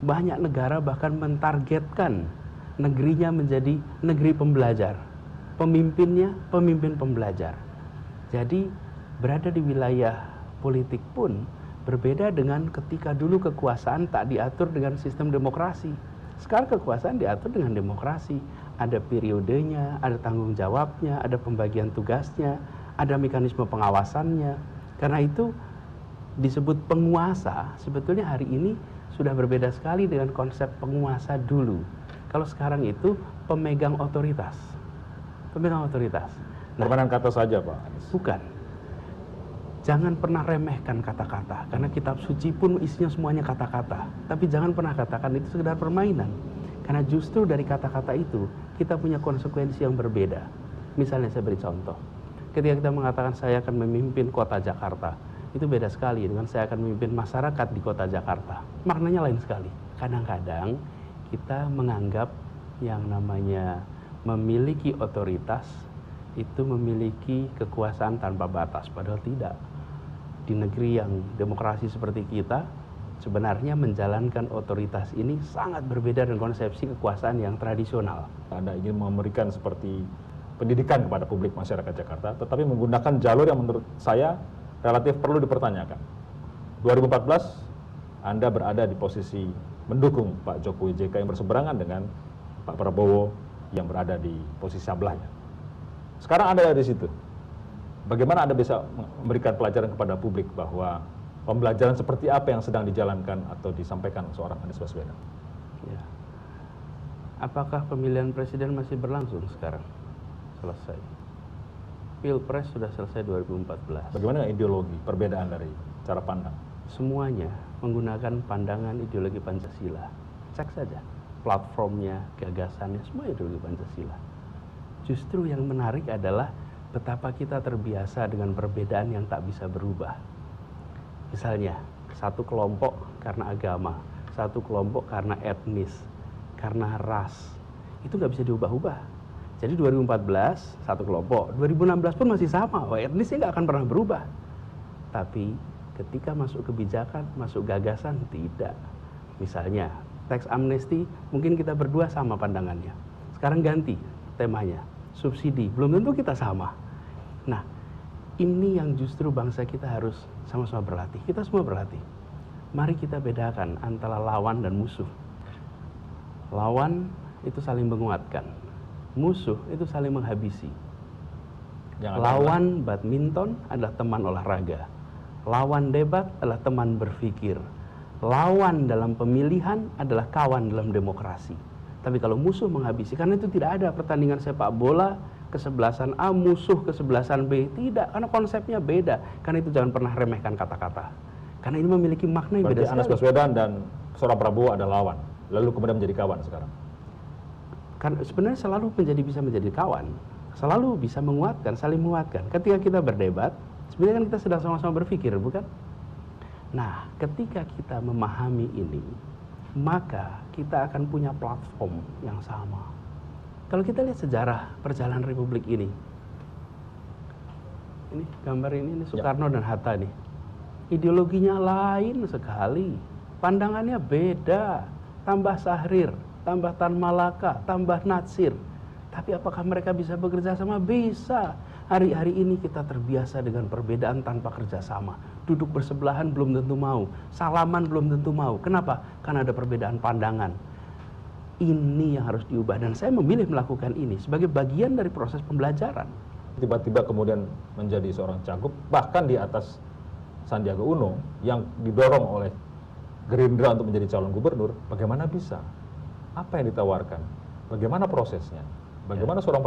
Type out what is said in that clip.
banyak negara bahkan mentargetkan negerinya menjadi negeri pembelajar. Pemimpinnya pemimpin pembelajar. Jadi berada di wilayah politik pun berbeda dengan ketika dulu kekuasaan tak diatur dengan sistem demokrasi. Sekarang kekuasaan diatur dengan demokrasi. Ada periodenya, ada tanggung jawabnya, ada pembagian tugasnya, ada mekanisme pengawasannya. Karena itu disebut penguasa, sebetulnya hari ini sudah berbeda sekali dengan konsep penguasa dulu. Kalau sekarang itu pemegang otoritas. Pemegang otoritas. Permainan kata saja, Pak Anies. Bukan. Jangan pernah remehkan kata-kata, karena kitab suci pun isinya semuanya kata-kata. Tapi jangan pernah katakan itu sekedar permainan. Karena justru dari kata-kata itu, kita punya konsekuensi yang berbeda. Misalnya saya beri contoh. Ketika kita mengatakan saya akan memimpin kota Jakarta, itu beda sekali dengan saya akan memimpin masyarakat di kota Jakarta. Maknanya lain sekali. Kadang-kadang kita menganggap yang namanya memiliki otoritas, itu memiliki kekuasaan tanpa batas. Padahal tidak. Di negeri yang demokrasi seperti kita, sebenarnya menjalankan otoritas ini sangat berbeda dengan konsepsi kekuasaan yang tradisional. Anda ingin memberikan seperti pendidikan kepada publik masyarakat Jakarta, tetapi menggunakan jalur yang menurut saya relatif perlu dipertanyakan. 2014, Anda berada di posisi mendukung Pak Jokowi JK yang berseberangan dengan Pak Prabowo yang berada di posisi sebelahnya. Sekarang Anda ada di situ. Bagaimana Anda bisa memberikan pelajaran kepada publik bahwa pembelajaran seperti apa yang sedang dijalankan atau disampaikan seorang Anies Baswedan? Ya. Apakah pemilihan presiden masih berlangsung sekarang? Selesai. Pilpres sudah selesai 2014. Bagaimana ideologi, perbedaan dari cara pandang? Semuanya menggunakan pandangan ideologi Pancasila. Cek saja platformnya, gagasannya, semua ideologi Pancasila. Justru yang menarik adalah betapa kita terbiasa dengan perbedaan yang tak bisa berubah. Misalnya, satu kelompok karena agama, satu kelompok karena etnis, karena ras. Itu nggak bisa diubah-ubah. Jadi 2014 satu kelompok, 2016 pun masih sama, etnisnya nggak akan pernah berubah. Tapi ketika masuk kebijakan, masuk gagasan, tidak. Misalnya, teks amnesti, mungkin kita berdua sama pandangannya. Sekarang ganti temanya, subsidi, belum tentu kita sama. Nah, ini yang justru bangsa kita harus sama-sama berlatih. Kita semua berlatih. Mari kita bedakan antara lawan dan musuh. Lawan itu saling menguatkan. Musuh itu saling menghabisi. Lawan badminton adalah teman olahraga. Lawan debat adalah teman berpikir. Lawan dalam pemilihan adalah kawan dalam demokrasi. Tapi kalau musuh menghabisi, karena itu tidak ada pertandingan sepak bola kesebelasan A musuh kesebelasan B. Tidak, karena konsepnya beda. Karena itu jangan pernah remehkan kata-kata. Karena ini memiliki makna yang beda sekali. Anies Baswedan dan seorang Prabowo adalah lawan, lalu kemudian menjadi kawan sekarang. Kan sebenarnya selalu bisa menjadi kawan, selalu bisa menguatkan, saling menguatkan. Ketika kita berdebat, sebenarnya kan kita sedang sama-sama berpikir, bukan? Nah, ketika kita memahami ini, maka kita akan punya platform yang sama. Kalau kita lihat sejarah perjalanan Republik ini gambar ini Soekarno dan Hatta nih, ideologinya lain sekali, pandangannya beda, tambah Syahrir, tambah Tan Malaka, tambah Natsir. Tapi apakah mereka bisa bekerja sama? Bisa. Hari-hari ini kita terbiasa dengan perbedaan tanpa kerjasama. Duduk bersebelahan belum tentu mau. Salaman belum tentu mau. Kenapa? Karena ada perbedaan pandangan. Ini yang harus diubah. Dan saya memilih melakukan ini sebagai bagian dari proses pembelajaran. Tiba-tiba kemudian menjadi seorang cagup, bahkan di atas Sandiaga Uno, yang didorong oleh Gerindra untuk menjadi calon gubernur. Bagaimana bisa? Apa yang ditawarkan? Bagaimana prosesnya? Bagaimana seorang